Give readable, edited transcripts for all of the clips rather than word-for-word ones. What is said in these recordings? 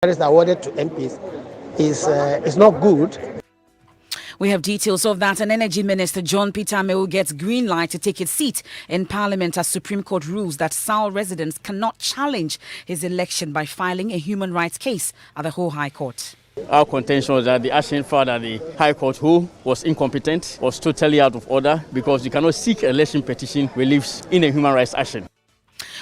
that is awarded to MPs is not good. We have details of that. And Energy Minister John Peter Apawu gets green light to take his seat in Parliament as Supreme Court rules that Sal residents cannot challenge his election by filing a human rights case at the whole High Court. Our contention was that the action filed at the High Court, who was incompetent, was totally out of order because you cannot seek election petition reliefs in a human rights action.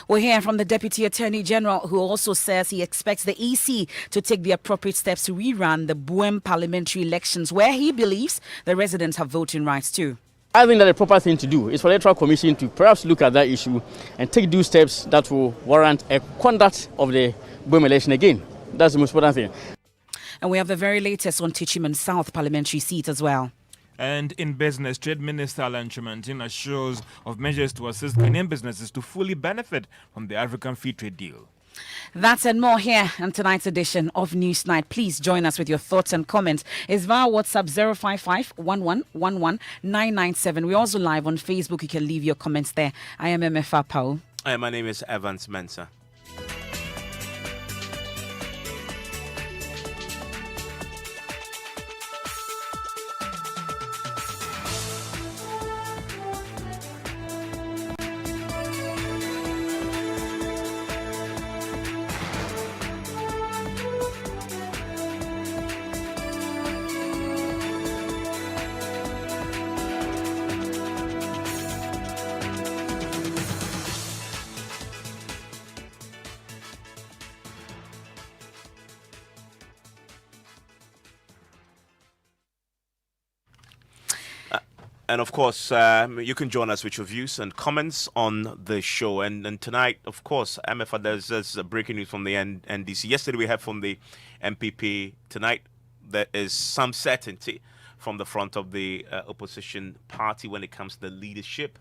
We'll hear from the Deputy Attorney General, who also says he expects the EC to take the appropriate steps to rerun the Buem parliamentary elections, where he believes the residents have voting rights too. I think that the proper thing to do is for the Electoral Commission to perhaps look at that issue and take due steps that will warrant a conduct of the Buem election again. That's the most important thing. And we have the very latest on Techiman South parliamentary seat as well. And in business, Trade Minister Alan Chimantin assures of measures to assist Ghanaian businesses to fully benefit from the African Free Trade Deal. That and more here on tonight's edition of Newsnight. Please join us with your thoughts and comments. It's via WhatsApp 055-1111-997. We're also live on Facebook. You can leave your comments there. I am Emefa Apawu. Hi, my name is Evans Mensah. And of course, you can join us with your views and comments on the show. And tonight, of course, Emefa, there's breaking news from the NDC. Yesterday we heard from the MPP. Tonight, there is some certainty from the front of the opposition party when it comes to the leadership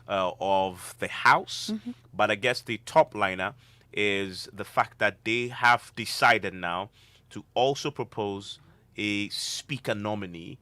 of the House. Mm-hmm. But I guess the top liner is the fact that they have decided now to also propose a speaker nominee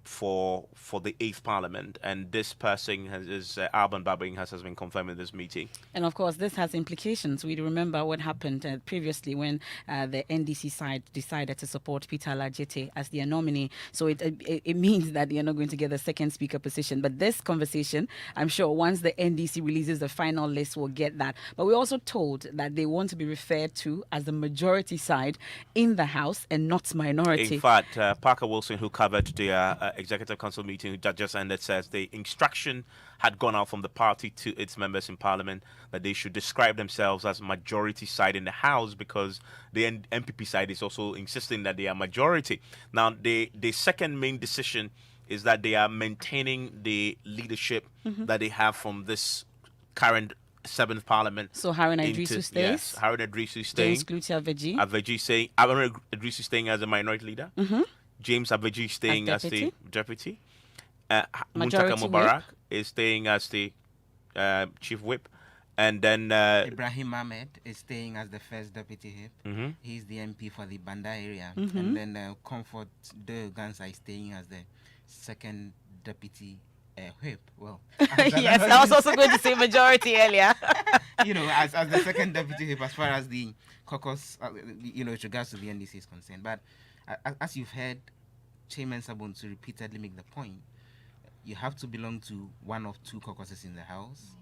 for the 8th Parliament, and this person is Alban Babing has been confirmed in this meeting. And of course, this has implications. We remember what happened previously when the NDC side decided to support Peter Alajete as their nominee. So it means that they are not going to get the second speaker position. But this conversation, I'm sure once the NDC releases the final list, we'll get that. But we're also told that they want to be referred to as the majority side in the House and not minority. In fact, Parker Wilson, who covered the Executive Council meeting that just ended, says the instruction had gone out from the party to its members in Parliament that they should describe themselves as majority side in the House, because the MPP side is also insisting that they are majority. Now, the second main decision is that they are maintaining the leadership that they have from this current 7th Parliament. So Harun Idrisu stays? Yes, Harun Idrisu staying. James Kluti Aveji. Aveji saying, Harun Idrisu staying as a minority leader. Mm-hmm. James Aveji staying as the deputy. Muntaka Mubarak is staying as the chief whip. And then Ibrahim Ahmed is staying as the first deputy whip. Mm-hmm. He's the MP for the Banda area. Mm-hmm. And then Comfort De Gansa is staying as the second deputy whip. Well, yes, I was also going to say majority earlier. As the second deputy whip, as far as the caucus, with regards to the NDC is concerned. But as you've heard Chairman Sabonsu repeatedly make the point, you have to belong to one of two caucuses in the House.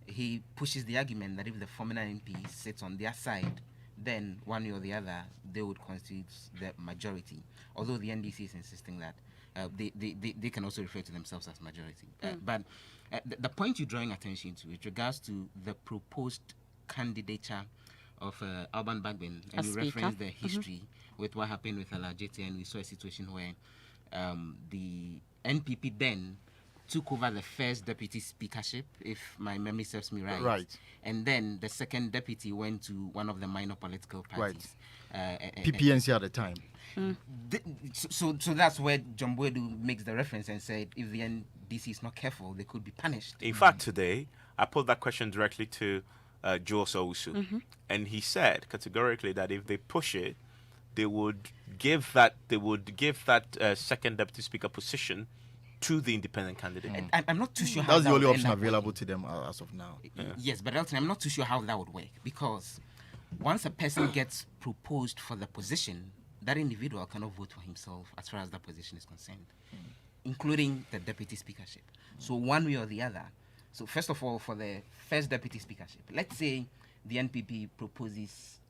He pushes the argument that if the former MP sits on their side, then one way or the other, they would constitute the majority. Although the NDC is insisting that they can also refer to themselves as majority. But the point you're drawing attention to with regards to the proposed candidature of Alban Bagbin, and you reference the history with what happened with Alajete, and we saw a situation where the NPP then took over the first deputy speakership, if my memory serves me right. Right. And then the second deputy went to one of the minor political parties. Right. PPNC at the time. So that's where John Boedu makes the reference and said if the NDC is not careful, they could be punished. In fact, today, I put that question directly to Joe Sowusu, and he said categorically that if they push it, they would give that second deputy speaker position to the independent candidate. I'm not too sure how that's that the only would option end up available working. to them as of now. Yes, but Elton, I'm not too sure how that would work, because once a person gets proposed for the position, that individual cannot vote for himself as far as that position is concerned, including the deputy speakership. So one way or the other. So first of all, for the first deputy speakership, let's say the NPP proposes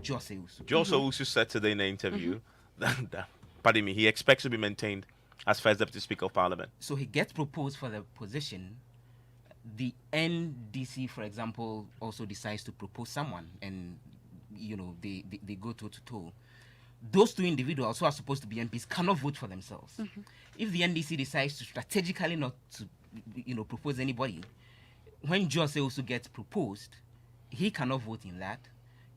Jose Usu. Jose Usu said today in the interview that, pardon me, he expects to be maintained as first deputy speaker of parliament. So he gets proposed for the position. The NDC, for example, also decides to propose someone, and they go toe to toe. Those two individuals who are supposed to be MPs cannot vote for themselves. If the NDC decides to strategically not to propose anybody, when Jose also gets proposed, he cannot vote in that.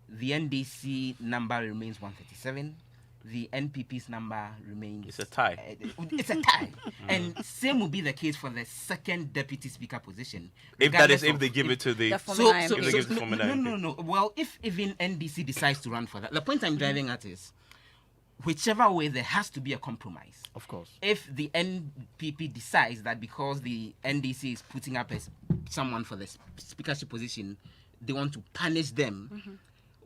The NDC number remains 137. The NPP's number remains... It's a tie. It's a tie. And same will be the case for the second deputy speaker position. If they give it to the... No. Well, if even NDC decides to run for that, the point I'm driving at is, whichever way, there has to be a compromise. Of course. If the NPP decides that because the NDC is putting up someone for the speakership position, they want to punish them,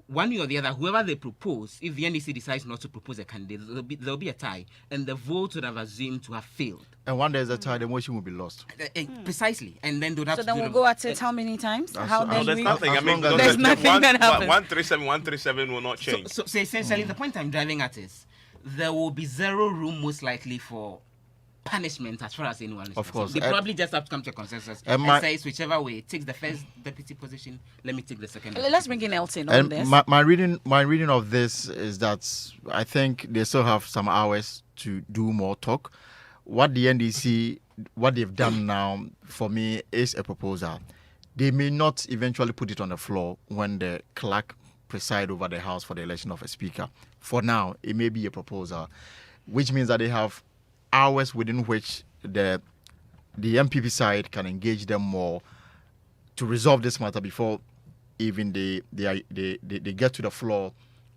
one way or the other, whoever they propose, if the NDC decides not to propose a candidate, there'll be a tie, and the vote would have assumed to have failed. And when there's a tie, the motion will be lost. Precisely. And then they'd have So to then we'll go at it how many times? There's nothing. I mean, there's nothing that happens. 137 will not change. So essentially, the point I'm driving at is, there will be zero room, most likely, for punishment as far as anyone is Of course. concerned. They probably just have to come to a consensus and say, whichever way takes the first deputy position, let me take the second. Let's bring in Elton on this. My reading of this is that I think they still have some hours to do more talk. What the NDC, what they've done now, for me, is a proposal. They may not eventually put it on the floor when the clerk preside over the House for the election of a speaker. For now, it may be a proposal, which means that they have hours within which the MPP side can engage them more to resolve this matter before even they get to the floor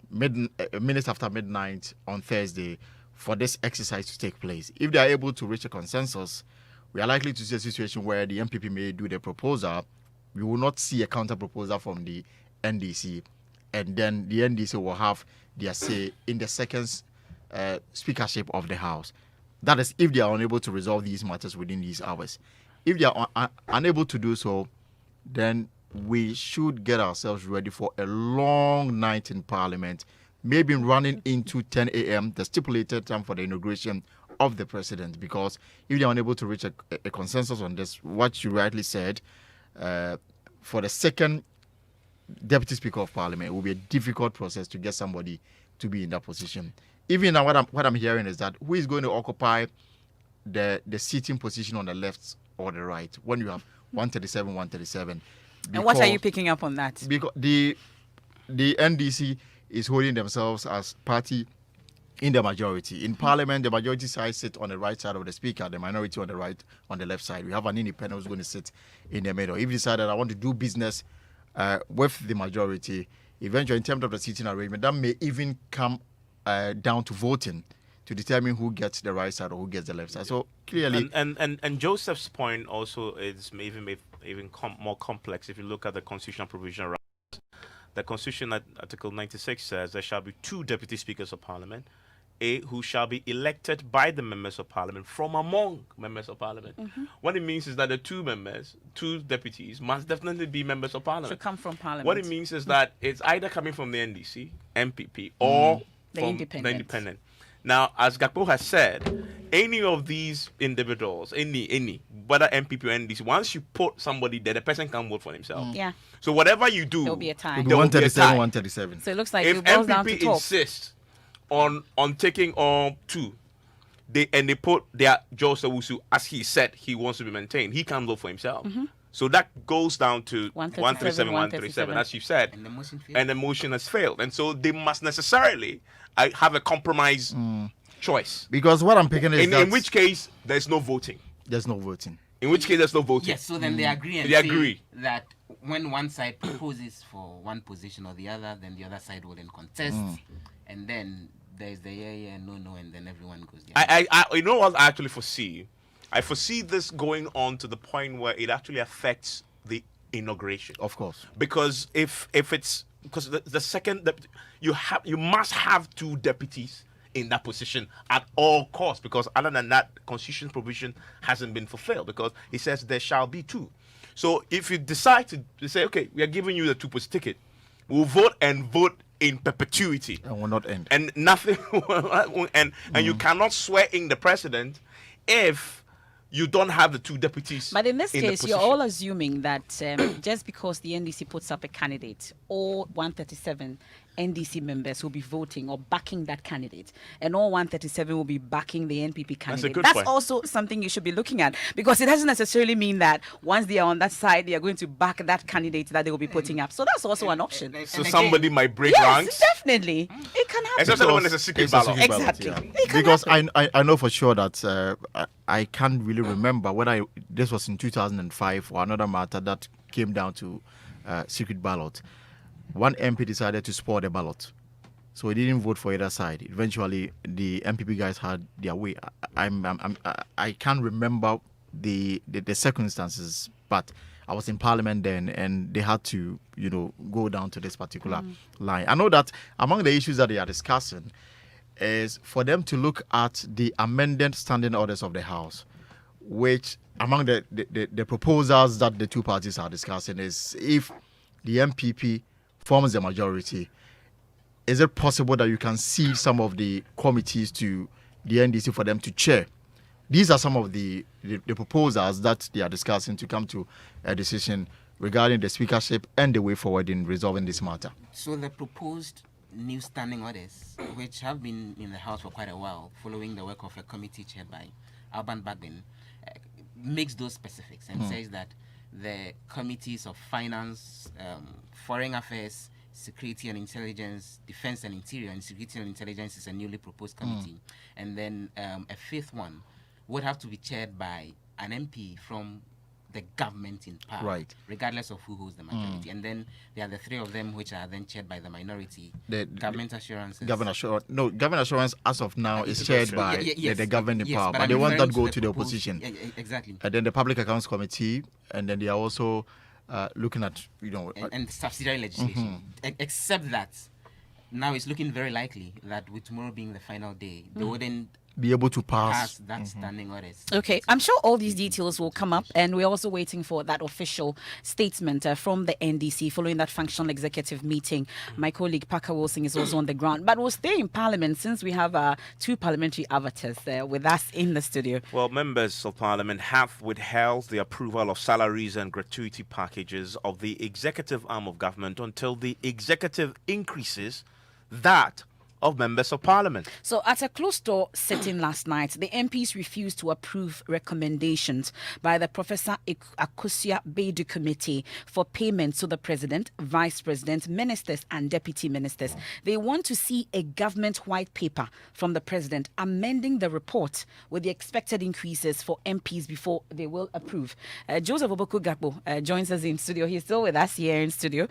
minutes after midnight on Thursday for this exercise to take place. If they are able to reach a consensus, we are likely to see a situation where the MPP may do the proposal. We will not see a counter proposal from the NDC, and then the NDC will have their say in the second speakership of the House. That is, if they are unable to resolve these matters within these hours. If they are unable to do so, then we should get ourselves ready for a long night in Parliament, maybe running into 10 a.m., the stipulated time for the inauguration of the president. Because if they are unable to reach a consensus on this, what you rightly said, for the second deputy speaker of Parliament, it will be a difficult process to get somebody to be in that position. Even now, what I'm hearing is that who is going to occupy the seating position on the left or the right when you have 137. And what are you picking up on that? Because the NDC is holding themselves as party in the majority. In Parliament, the majority side sit on the right side of the speaker, the minority on the left side. We have an independent who's going to sit in the middle. If you decide that I want to do business with the majority, eventually in terms of the seating arrangement, that may even come down to voting to determine who gets the right side or who gets the left side. So clearly, and Joseph's point also is even more complex if you look at the constitutional provision around. The Constitution at Article 96 says there shall be two deputy speakers of Parliament, who shall be elected by the members of Parliament from among members of Parliament. What it means is that the two deputies, must definitely be members of Parliament. Should come from Parliament. What it means is that it's either coming from the NDC, MPP, or the from the independent. Now, as Gakpo has said, any of these individuals, any, whether MPP or NDC, once you put somebody there, the person can vote for himself. Yeah. So whatever you do, there will be a tie. It'll be 137. So it looks like if it boils down MPP to talk. insists on taking on two, they put their Jose Usu, as he said he wants to be maintained, he can vote for himself. So that goes down to 137, as you said, and the motion has failed. And so they must necessarily have a compromise choice. Because what I'm picking is in which case, there's no voting. There's no voting. In which case, there's no voting. Yes, so then they agree and say that when one side proposes for one position or the other, then the other side will then contest. And then there's the yeah, no, and then everyone goes there. I you know what I actually foresee? I foresee this going on to the point where it actually affects the inauguration. Of course. Because if it's because the second you must have 2 deputies in that position at all costs, because other than that, constitution provision hasn't been fulfilled, because it says there shall be 2. So if you decide to say, okay, we are giving you the 2-post ticket, we'll vote in perpetuity and will not end. And nothing and you cannot swear in the president if you don't have the 2 deputies. But in this case, position. you're all assuming that just because the NDC puts up a candidate, all 137 NDC members will be voting or backing that candidate, and all 137 will be backing the NPP candidate. That's point. also something you should be looking at, because it doesn't necessarily mean that once they are on that side, they are going to back that candidate that they will be putting up. So that's also an option. So somebody might break Yes, ranks. Definitely. It can happen. Especially when it's a secret ballot. Exactly. Yeah. It can Because happen. I know for sure that I can't really remember whether this was in 2005 or another matter that came down to secret ballot. One MP decided to spoil the ballot, so he didn't vote for either side. Eventually, the MPP guys had their way. I can't remember the circumstances, but I was in Parliament then, and they had to go down to this particular line. I know that among the issues that they are discussing is for them to look at the amended standing orders of the House, which among the proposals that the 2 parties are discussing is, if the MPP forms the majority, is it possible that you can cede some of the committees to the NDC for them to chair? These are some of the proposals that they are discussing to come to a decision regarding the speakership and the way forward in resolving this matter. So the proposed new standing orders, which have been in the House for quite a while, following the work of a committee chaired by Alban Bagbin, makes those specifics and says that the committees of finance, foreign affairs, security and intelligence, defense and interior, and security and intelligence is a newly proposed committee. And then a 5th one would have to be chaired by an MP from the government in power, Right. regardless of who holds the majority. And then there are the 3 of them which are then chaired by the minority. Government assurances. Government assurance as of now is chaired by the government in power, but I'm the ones that referring go to the proposed- opposition. Yeah, exactly. And then the Public Accounts Committee, and then they are also looking at and subsidiary legislation. Except that now it's looking very likely that with tomorrow being the final day, they wouldn't be able to pass pass. that standing orders. Okay, I'm sure all these details will come up, and we're also waiting for that official statement from the NDC following that functional executive meeting. My colleague Parker Wilson is also on the ground, but we'll stay in Parliament since we have 2 parliamentary avatars with us in the studio. Well, members of Parliament have withheld the approval of salaries and gratuity packages of the executive arm of government until the executive increases that of members of Parliament. So at a closed-door sitting last night, the MPs refused to approve recommendations by the Professor Akosua Bedu Committee for payment to the President, Vice President, Ministers and Deputy Ministers. They want to see a government white paper from the President amending the report with the expected increases for MPs before they will approve. Joseph Oboku Gakpo joins us in studio. He's still with us here in studio.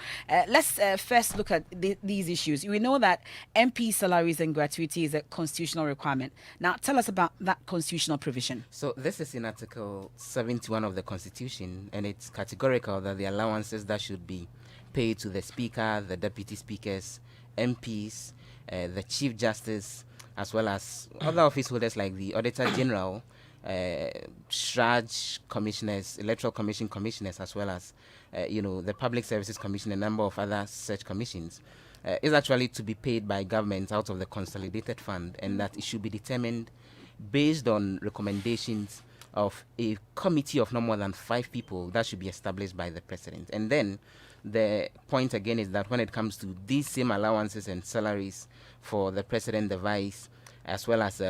Let's first look at these issues. We know that MPs salaries and gratuity is a constitutional requirement. Now, tell us about that constitutional provision. So this is in Article 71 of the Constitution, and it's categorical that the allowances that should be paid to the Speaker, the Deputy Speakers, MPs, the Chief Justice, as well as other office holders like the Auditor General, SHRAJ commissioners, Electoral Commission commissioners, as well as the Public Services Commission, a number of other such commissions, is actually to be paid by government out of the consolidated fund, and that it should be determined based on recommendations of a committee of no more than 5 people that should be established by the President. And then the point again is that when it comes to these same allowances and salaries for the President, the Vice, as well as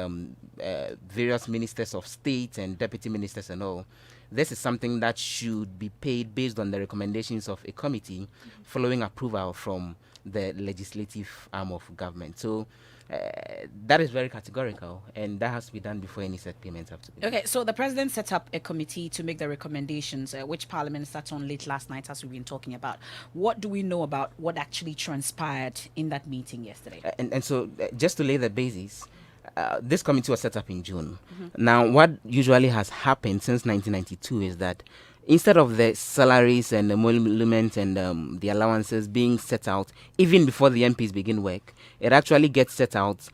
various ministers of state and deputy ministers and all, this is something that should be paid based on the recommendations of a committee following approval from the legislative arm of government. So that is very categorical, and that has to be done before any set payments have to be done. Okay, so the President set up a committee to make the recommendations, which Parliament sat on late last night, as we've been talking about. What do we know about what actually transpired in that meeting yesterday? And so just to lay the basis, this committee was set up in June. Now, what usually has happened since 1992 is that instead of the salaries and the emolument and the allowances being set out even before the MPs begin work, it actually gets set out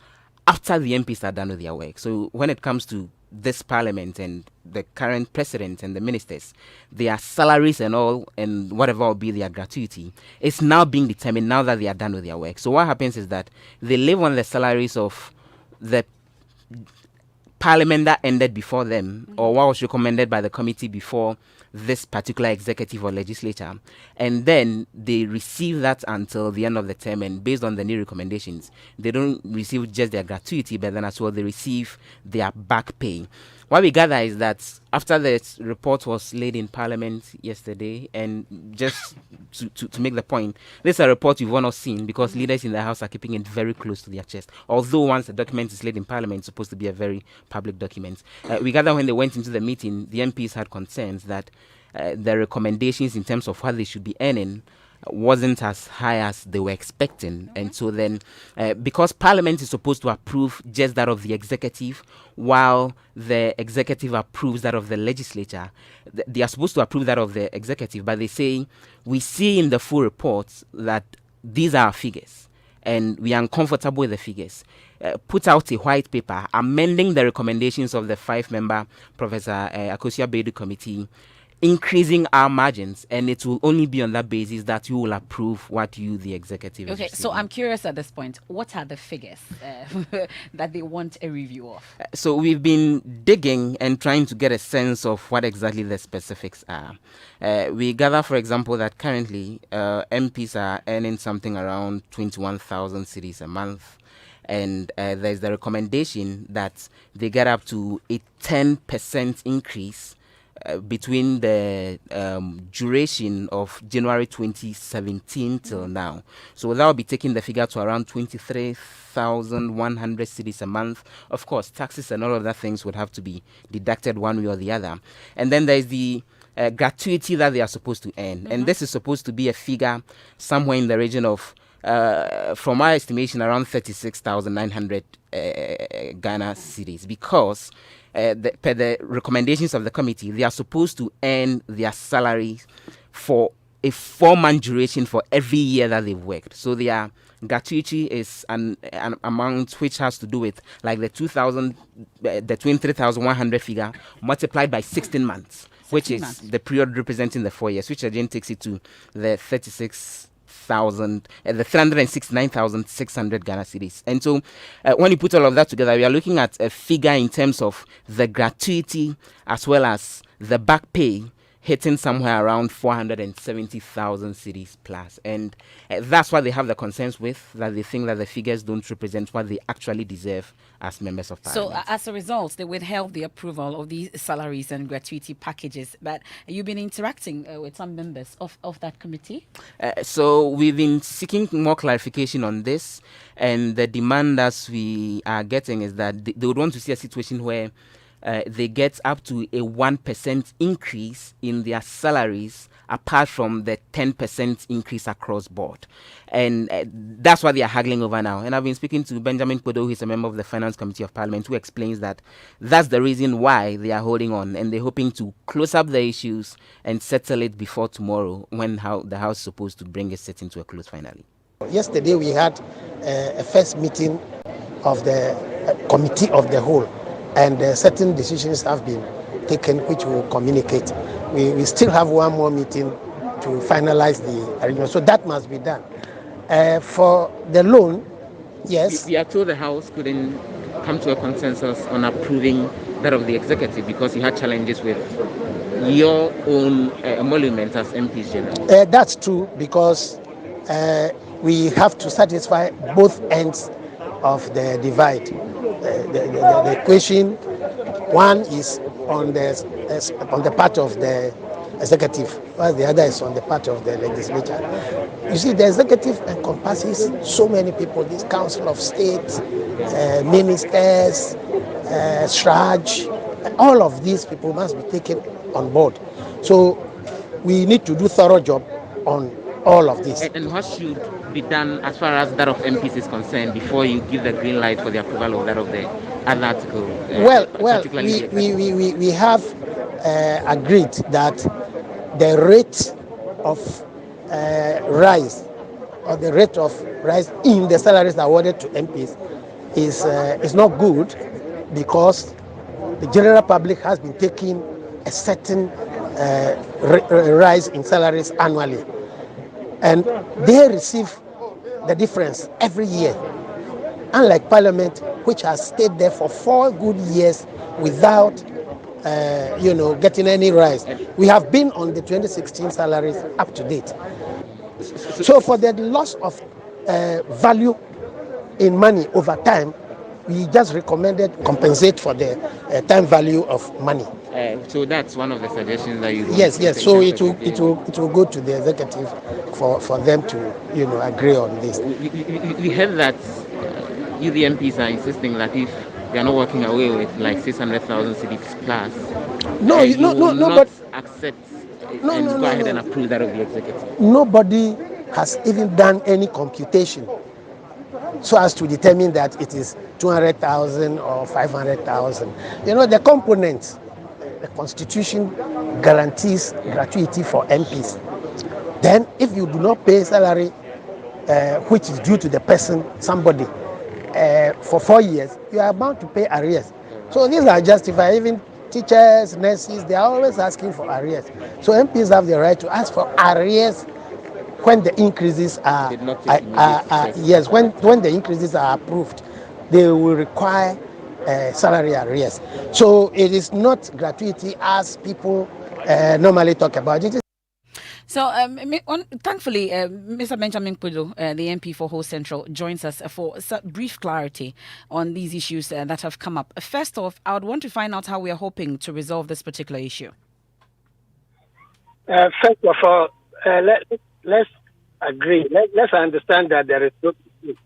after the MPs are done with their work. So when it comes to this parliament and the current president and the ministers, their salaries and all and whatever will be their gratuity is now being determined now that they are done with their work. So what happens is that they live on the salaries of the parliament that ended before them, or what was recommended by the committee before this particular executive or legislature, and then they receive that until the end of the term, and based on the new recommendations, they don't receive just their gratuity, but then as well they receive their back pay. What we gather is that after the report was laid in Parliament yesterday, and just to make the point, this is a report you've not seen because leaders in the House are keeping it very close to their chest. Although once the document is laid in Parliament, it's supposed to be a very public document. We gather when they went into the meeting, the MPs had concerns that the recommendations in terms of what they should be earning wasn't as high as they were expecting. And so then, because Parliament is supposed to approve just that of the executive, while the executive approves that of the legislature, they are supposed to approve that of the executive, but they say, we see in the full reports that these are our figures, and we are uncomfortable with the figures. Put out a white paper amending the recommendations of the 5-member Professor Akosia Bedu committee, increasing our margins, and it will only be on that basis that you will approve what you, the executive, Okay, so I'm curious at this point, what are the figures that they want a review of? So we've been digging and trying to get a sense of what exactly the specifics are. We gather, for example, that currently MPs are earning something around 21,000 cedis a month. And there's the recommendation that they get up to a 10% increase between the duration of January 2017 till now. So that will be taking the figure to around 23,100 cedis a month. Of course, taxes and all of that things would have to be deducted one way or the other. And then there's the gratuity that they are supposed to earn. And this is supposed to be a figure somewhere in the region of, from our estimation, around 36,900 Ghana cedis, because per the recommendations of the committee, they are supposed to earn their salaries for a 4-month duration for every year that they've worked. So their gratuity is an amount which has to do with like the 23,100 figure multiplied by 16 months, which is the period representing the 4 years, which again takes it to the 369,600 Ghana cedis. And so when you put all of that together, we are looking at a figure in terms of the gratuity as well as the back pay hitting somewhere around 470,000 cedis plus. And that's why they have the concerns with, that they think that the figures don't represent what they actually deserve as members of Parliament. So as a result, they withheld the approval of these salaries and gratuity packages. But you've been interacting with some members of that committee? So we've been seeking more clarification on this. And the demand that we are getting is that they would want to see a situation where they get up to a 1% increase in their salaries apart from the 10% increase across board. And that's what they are haggling over now. And I've been speaking to Benjamin Podo, who is a member of the Finance Committee of Parliament, who explains that that's the reason why they are holding on, and they're hoping to close up the issues and settle it before tomorrow, when the House is supposed to bring a sit into a close finally. Yesterday we had a first meeting of the Committee of the Whole, and certain decisions have been taken which will communicate. We still have one more meeting to finalize the arrangement, so that must be done. For the loan, yes. We are told the House couldn't come to a consensus on approving that of the executive because you had challenges with your own emoluments as MPs General. That's true, because we have to satisfy both ends of the divide. The equation, one is on the part of the executive, while the other is on the part of the legislature. You see, the executive encompasses so many people: this Council of State, ministers, SRAJ. All of these people must be taken on board. So we need to do a thorough job on all of this. And what should be done as far as that of MPs is concerned before you give the green light for the approval of that of the other article? We have agreed that the rate of rise or the rate of rise in the salaries awarded to MPs is not good, because the general public has been taking a certain rise in salaries annually, and they receive the difference every year, unlike Parliament, which has stayed there for 4 good years without getting any rise. We have been on the 2016 salaries up to date. So for the loss of value in money over time, we just recommended compensate for the time value of money. So that's one of the suggestions that you. Yes. So it will go to the executive for them to agree on this. We heard that you the MPs are insisting that if they are not working away with like 600,000 cedis plus, you will not accept and go ahead and approve that of the executive. Nobody has even done any computation so as to determine that it is 200,000 or 500,000. The components, the Constitution guarantees gratuity for MPs. Then, if you do not pay salary, which is due to the person, somebody, for 4 years, you are bound to pay arrears. So these are justified. Even teachers, nurses, they are always asking for arrears. So MPs have the right to ask for arrears when the increases are yes, when the increases are approved, they will require salary arrears. So it is not gratuity as people normally talk about it. So, thankfully, Mr. Benjamin Pudo, the MP for Ho Central, joins us for brief clarity on these issues that have come up. First off, I would want to find out how we are hoping to resolve this particular issue. First of all, let's agree. Let's understand that there is no dispute.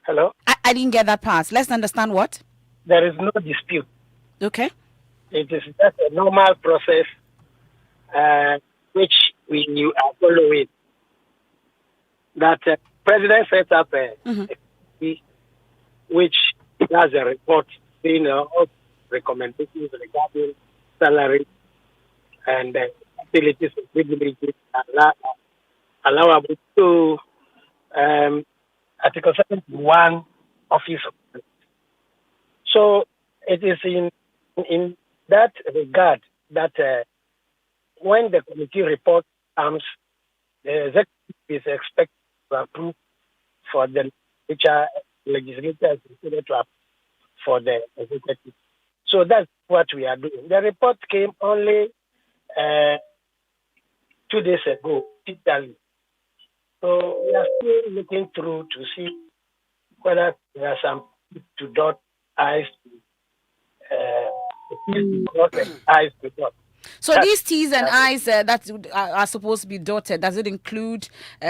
Hello? I didn't get that part. Let's understand what? There is no dispute. Okay. It is just a normal process which we are following. That President set up a committee which does a report, all recommendations regarding salary and facilities of privileges allowable to Article 71 office. So it is in that regard that when the committee report comes, the executive is expected to approve for the legislature is considered to approve for the executive. So that's what we are doing. The report came only 2 days ago, Italy. So we are still looking through to see whether there are some to dot I's to dot. So these T's and I's that are supposed to be dotted, does it include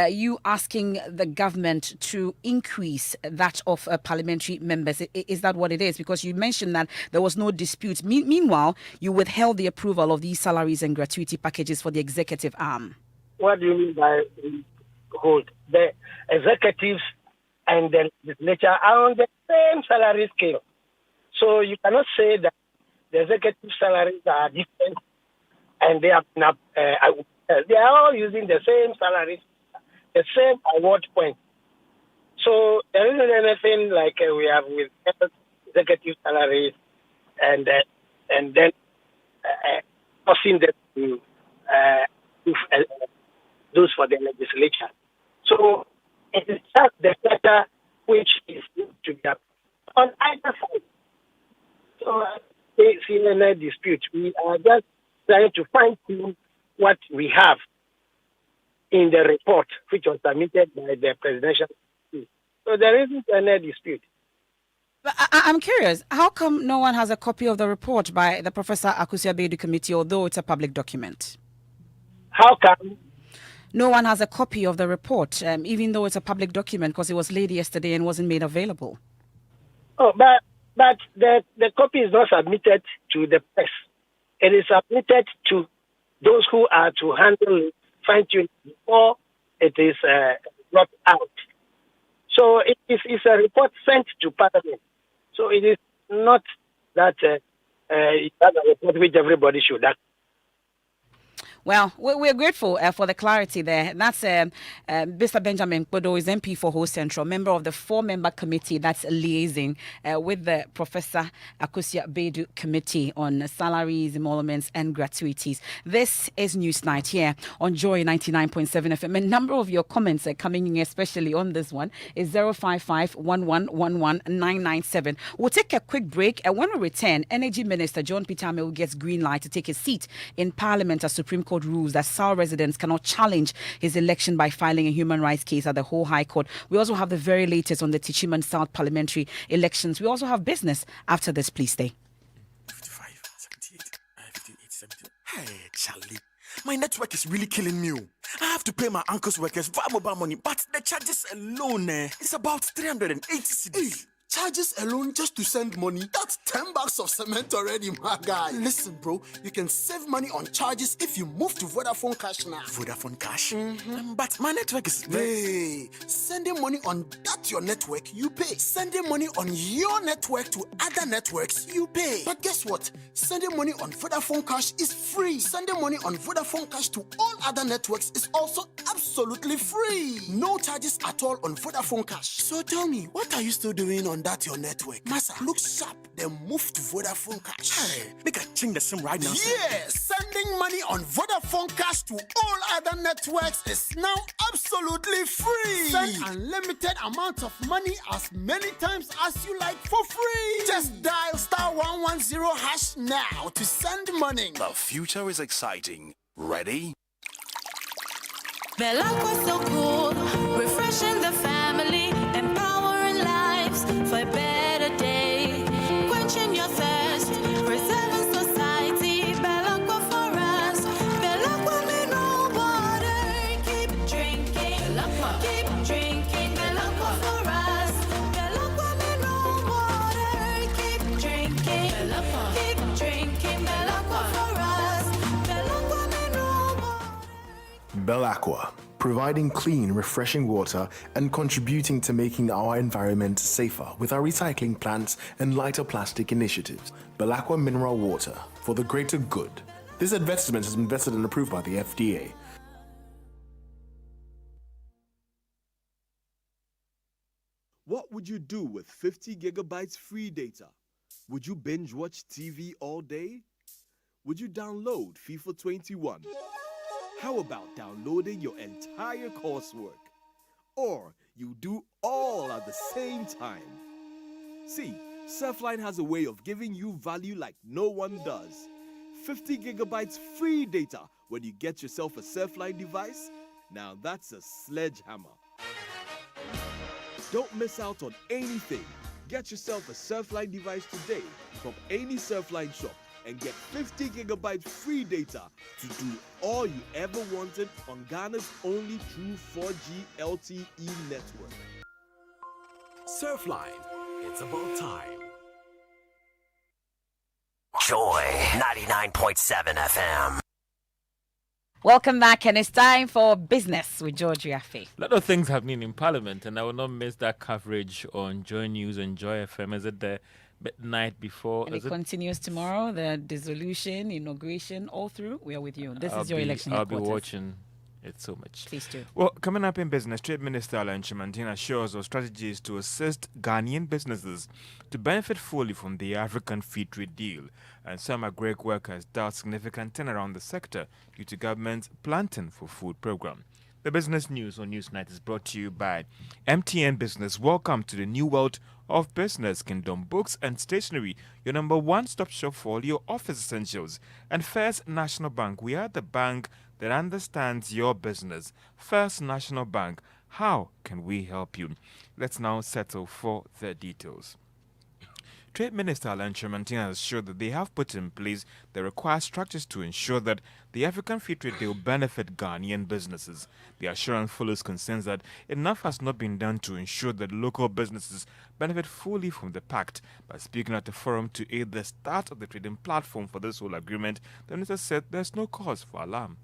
you asking the government to increase that of parliamentary members? Is that what it is? Because you mentioned that there was no dispute. Meanwhile, you withheld the approval of these salaries and gratuity packages for the executive arm. What do you mean by hold? The executives and the legislature are on the same salary scale. So you cannot say that the executive salaries are different and they are all using the same salaries, the same award point. So there isn't anything like we have with executive salaries and then forcing them to those for the legislature. So it is just the sector which is to be on either side. So they see no dispute. We are just trying to fine tune what we have in the report, which was submitted by the presidential. So there isn't any dispute. But I'm curious, how come no one has a copy of the report by the Professor Akusi-Abedu Committee, although it's a public document? How come? No one has a copy of the report, even though it's a public document, because it was laid yesterday and wasn't made available. Oh, but the copy is not submitted to the press. It is submitted to those who are to handle fine-tuning before it is brought out. So it is a report sent to Parliament. So it is not that it's a report which everybody should have. Well, we're grateful for the clarity there. That's Mr. Benjamin Kodo is MP for Ho Central, member of the 4-member committee that's liaising with the Professor Akosia Bedu Committee on Salaries, Emoluments and Gratuities. This is Newsnight here on Joy 99.7 FM. A number of your comments are coming in, especially on this one, is 055-1111-997. We'll take a quick break, and when we return, Energy Minister John Peter Amewu gets green light to take his seat in Parliament as Supreme Court rules that SAL residents cannot challenge his election by filing a human rights case at the whole High Court. We also have the very latest on the Tichiman South parliamentary elections. We also have business after this. Please stay. 55, 78, 58, 78. Hey, Charlie. My network is really killing me. I have to pay my uncle's workers via mobile money, but the charges alone, it's about 380 cedis. Charges alone just to send money? That's 10 bags of cement already, my guy. Listen, bro, you can save money on charges if you move to Vodafone Cash now. Vodafone Cash? But my network is... Hey, sending money on that your network, you pay. Sending money on your network to other networks, you pay. But guess what? Sending money on Vodafone Cash is free. Sending money on Vodafone Cash to all other networks is also absolutely free. No charges at all on Vodafone Cash. So tell me, what are you still doing on that your network? Masa, look sharp, then move to Vodafone Cash. Hey, make a change the SIM right now. Yeah, sending money on Vodafone Cash to all other networks is now absolutely free. Send unlimited amounts of money as many times as you like for free. Just dial *110# now to send money. The future is exciting. Ready? Belacqua so cool, refreshing the family, empowering lives for a better day, quenching your thirst, preserving society. Belacqua for us, Belacqua mineral water. Keep drinking, Belacqua. Keep drinking, Belacqua for us. Belacqua mineral water. Keep drinking, Belacqua. Keep drinking, Belacqua for us. Belacqua mineral water. Belacqua, providing clean, refreshing water and contributing to making our environment safer with our recycling plants and lighter plastic initiatives. Belacqua mineral water for the greater good. This advertisement has been vetted and approved by the FDA. What would you do with 50 gigabytes free data? Would you binge watch TV all day? Would you download FIFA 21? How about downloading your entire coursework? Or you do all at the same time? See, Surfline has a way of giving you value like no one does. 50 gigabytes free data when you get yourself a Surfline device. Now that's a sledgehammer. Don't miss out on anything. Get yourself a Surfline device today from any Surfline shop and get 50 gigabytes free data to do all you ever wanted on Ghana's only true 4G LTE network. Surfline, it's about time. Joy 99.7 FM. Welcome back, and it's time for business with George Yafe. A lot of things happening in Parliament, and I will not miss that coverage on Joy News and Joy FM. Is it the night before? And it continues tomorrow, the dissolution, inauguration, all through. We are with you. This is your election headquarters. I'll be watching it so much. Please do. Well, coming up in business, Trade Minister Alan Chimantin assures of strategies to assist Ghanaian businesses to benefit fully from the African Free Trade Deal. And some agri workers doubt significant turnaround the sector due to government's Planting for Food program. The business news on Newsnight is brought to you by MTN Business. Welcome to the new world of business. Kingdom Books and Stationery, your number one-stop shop for all your office essentials. And First National Bank, we are the bank that understands your business. First National Bank, how can we help you? Let's now settle for the details. Trade Minister Alan Chimantin has assured that they have put in place the required structures to ensure that the African Free Trade Deal benefit Ghanaian businesses. The assurance follows concerns that enough has not been done to ensure that local businesses benefit fully from the pact. By speaking at the forum to aid the start of the trading platform for this whole agreement, the minister said there's no cause for alarm.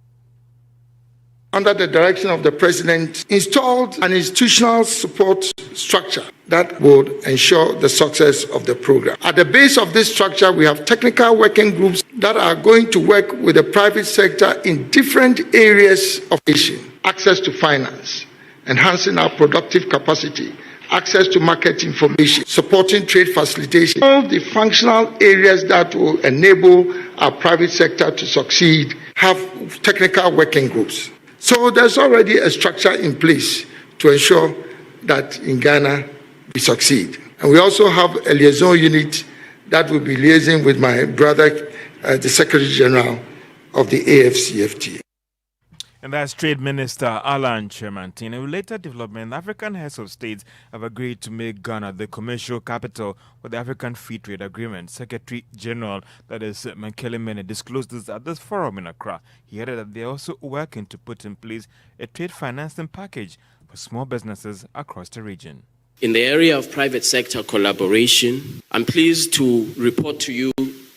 Under the direction of the President, installed an institutional support structure that would ensure the success of the program. At the base of this structure, we have technical working groups that are going to work with the private sector in different areas of nation. Access to finance, enhancing our productive capacity, access to market information, supporting trade facilitation, all the functional areas that will enable our private sector to succeed have technical working groups. So there's already a structure in place to ensure that in Ghana we succeed. And we also have a liaison unit that will be liaising with my brother, the Secretary General of the AFCFTA. And that's Trade Minister Alan Chemantin. In a related development, African heads of states have agreed to make Ghana the commercial capital for the African Free Trade Agreement. Secretary General, that is Mensah Mene, disclosed this at this forum in Accra. He added that they are also working to put in place a trade financing package for small businesses across the region. In the area of private sector collaboration, I'm pleased to report to you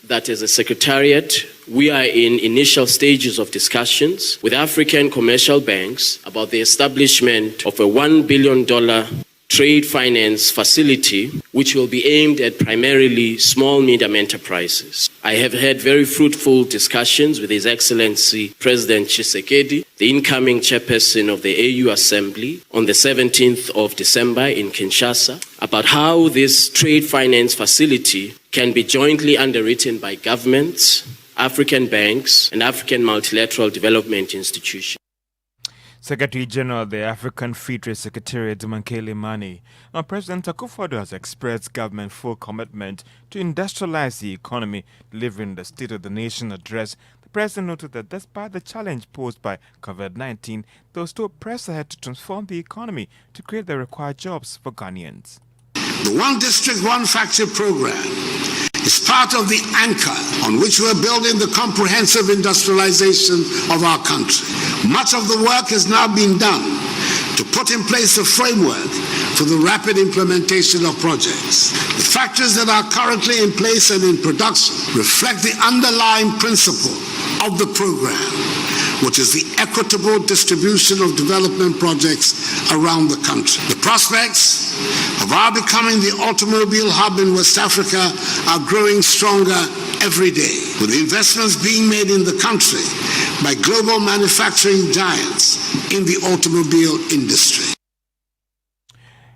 that as a secretariat, we are in initial stages of discussions with African commercial banks about the establishment of a $1 billion trade finance facility, which will be aimed at primarily small, medium enterprises. I have had very fruitful discussions with His Excellency President Tshisekedi, the incoming chairperson of the AU Assembly, on the 17th of December in Kinshasa, about how this trade finance facility can be jointly underwritten by governments, African banks, and African multilateral development institutions. Secretary General of the African Free Trade Secretariat, Mensah Mene. Now, President Akufo-Addo has expressed government full commitment to industrialize the economy, delivering the State of the Nation address. The president noted that despite the challenge posed by COVID-19, there was still press ahead to transform the economy to create the required jobs for Ghanaians. The One District, One Factory program is part of the anchor on which we're building the comprehensive industrialization of our country. Much of the work has now been done to put in place a framework for the rapid implementation of projects. The factors that are currently in place and in production reflect the underlying principle of the program, which is the equitable distribution of development projects around the country. The prospects of our becoming the automobile hub in West Africa are growing stronger every day, with investments being made in the country by global manufacturing giants in the automobile industry.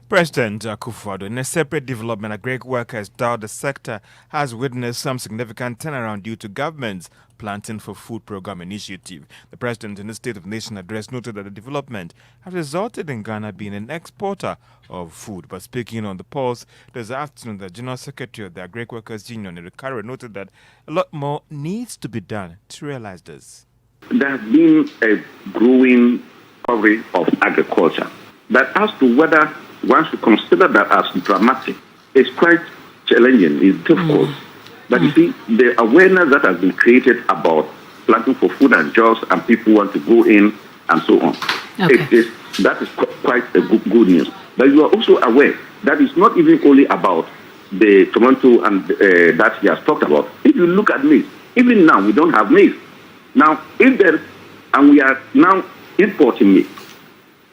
President Akufo-Addo, in a separate development, agri workers doubt the sector has witnessed some significant turnaround due to government's Planting for Food program initiative. The president, in his State of the Nation address, noted that the development has resulted in Ghana being an exporter of food. But speaking on the pulse this afternoon, the General Secretary of the Agri Workers Union, Erikare, noted that a lot more needs to be done to realize this. There has been a growing coverage of agriculture. But as to whether one should consider that as dramatic, it's quite challenging, it's difficult. But you see, the awareness that has been created about planting for food and jobs, and people want to go in and so on, that is quite a good news. But you are also aware that it's not even only about the tomato and that he has talked about. If you look at maize, even now we don't have maize. Now, and we are now importing maize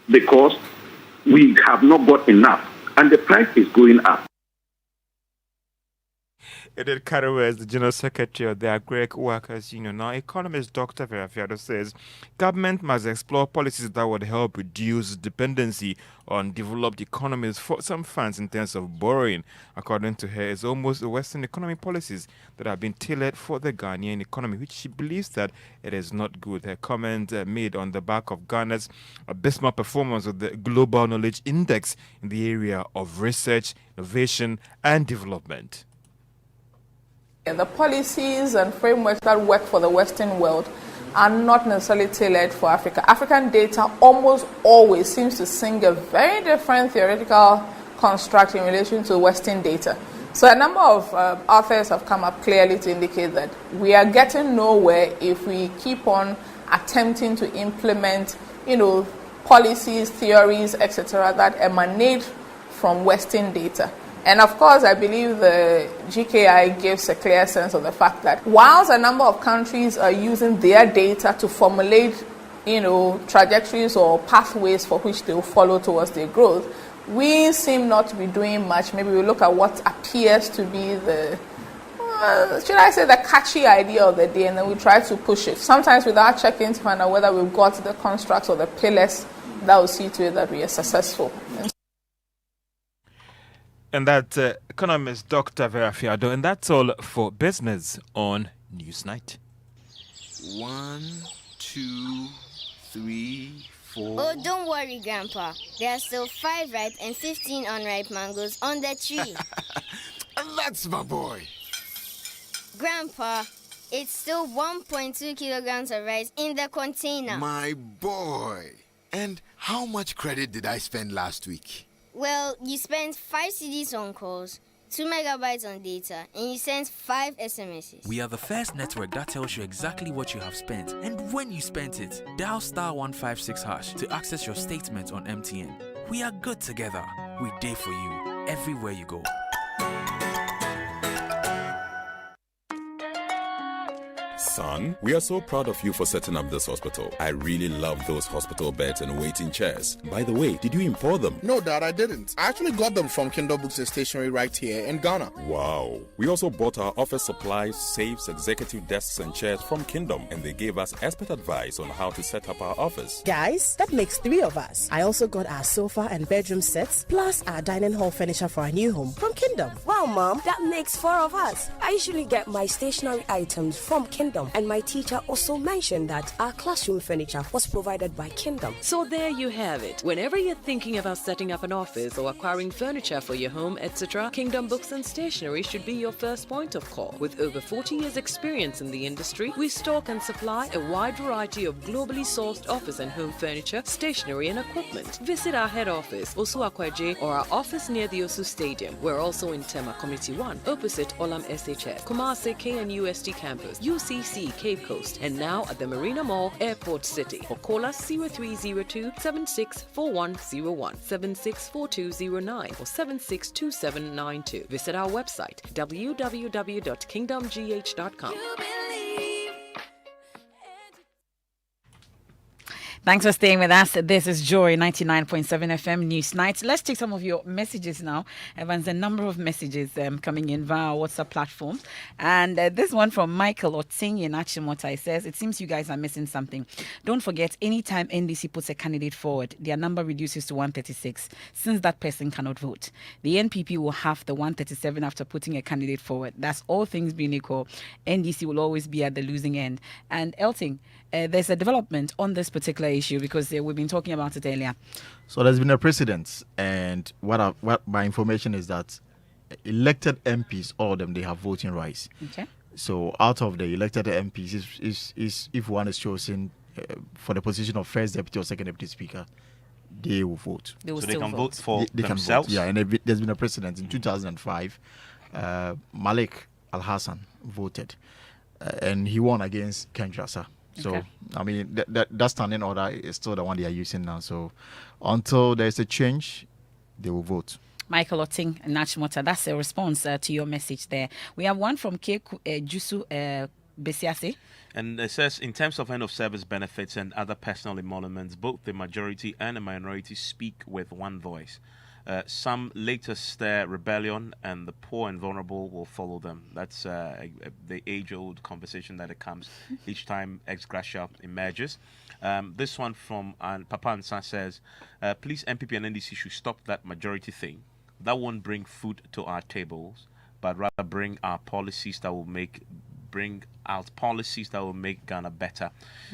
because we have not got enough, and the price is going up. Edith Karewe is the General Secretary of the Agri Workers Union. Now, economist Dr. Verafiado says government must explore policies that would help reduce dependency on developed economies for some funds in terms of borrowing. According to her, it's almost the Western economy policies that have been tailored for the Ghanaian economy, which she believes that it is not good. Her comment made on the back of Ghana's abysmal performance of the Global Knowledge Index in the area of research, innovation, and development. The policies and frameworks that work for the Western world are not necessarily tailored for Africa. African data almost always seems to sing a very different theoretical construct in relation to Western data. So a number of authors have come up clearly to indicate that we are getting nowhere if we keep on attempting to implement, policies, theories, etc. that emanate from Western data. And of course, I believe the GKI gives a clear sense of the fact that whilst a number of countries are using their data to formulate, trajectories or pathways for which they will follow towards their growth, we seem not to be doing much. Maybe we look at what appears to be the should I say, the catchy idea of the day, and then we try to push it. Sometimes without checking to find out whether we've got the constructs or the pillars that will see to it that we are successful. And that economist Dr. Vera Fiado. And that's all for business on Newsnight. 1, 2, 3, 4. Oh, don't worry, Grandpa. There are still 5 ripe and 15 unripe mangoes on the tree. That's my boy. Grandpa, it's still 1.2 kilograms of rice in the container. My boy. And how much credit did I spend last week? Well, you spent 5 CDs on calls, 2 megabytes on data, and you sent 5 SMSs. We are the first network that tells you exactly what you have spent and when you spent it. Dial *156# to access your statement on MTN. We are good together. We day for you everywhere you go. Son, we are so proud of you for setting up this hospital. I really love those hospital beds and waiting chairs. By the way, did you import them? No, Dad, I didn't. I actually got them from Kindle Books and Stationery right here in Ghana. Wow. We also bought our office supplies, safes, executive desks and chairs from Kingdom, and they gave us expert advice on how to set up our office. Guys, that makes 3 of us. I also got our sofa and bedroom sets, plus our dining hall furniture for our new home from Kingdom. Wow, Mom, that makes 4 of us. I usually get my stationery items from Kingdom, and my teacher also mentioned that our classroom furniture was provided by Kingdom. So there you have it. Whenever you're thinking about setting up an office or acquiring furniture for your home, etc., Kingdom Books and Stationery should be your first point of call. With over 40 years experience in the industry, we stock and supply a wide variety of globally sourced office and home furniture, stationery and equipment. Visit our head office, Osu Akwaje, or our office near the Osu Stadium. We're also in Tema Community 1, opposite Olam SHS, Kumasi KNUST campus, UCC Cape Coast, and now at the Marina Mall, Airport City. Or call us 0302 764101, 764209, or 762792. Visit our website www.kingdomgh.com. Thanks for staying with us. This is Joy 99.7 FM Newsnight. Let's take some of your messages now. Evans, a number of messages coming in via our WhatsApp platform. And this one from Michael Oting in Achimota says, it seems you guys are missing something. Don't forget, anytime NDC puts a candidate forward, their number reduces to 136. Since that person cannot vote, the NPP will have the 137 after putting a candidate forward. That's all things being equal. NDC will always be at the losing end. And Elting, there's a development on this particular issue because we've been talking about it earlier. So there's been a precedent, and what my information is that elected MPs, all of them, they have voting rights. Okay. So out of the elected MPs, is if one is chosen for the position of first deputy or second deputy speaker, they will vote. They can vote for themselves. Can vote. Yeah, and there's been a precedent in 2005. Malik Al Hassan voted, and he won against Ken Jassa. So, okay. I mean, that standing order is still the one they are using now. So, until there's a change, they will vote. Michael Oting, Nachimota, that's a response to your message there. We have one from Keku Jusu Besiase. And it says, in terms of end-of-service benefits and other personal emoluments, both the majority and the minority speak with one voice. Some later stir rebellion, and the poor and vulnerable will follow them. That's the age-old conversation that it comes each time ex gratia emerges. This one from Papa Ansa says, please, MPP and NDC should stop that majority thing. That won't bring food to our tables, but rather bring out policies that will make Ghana better.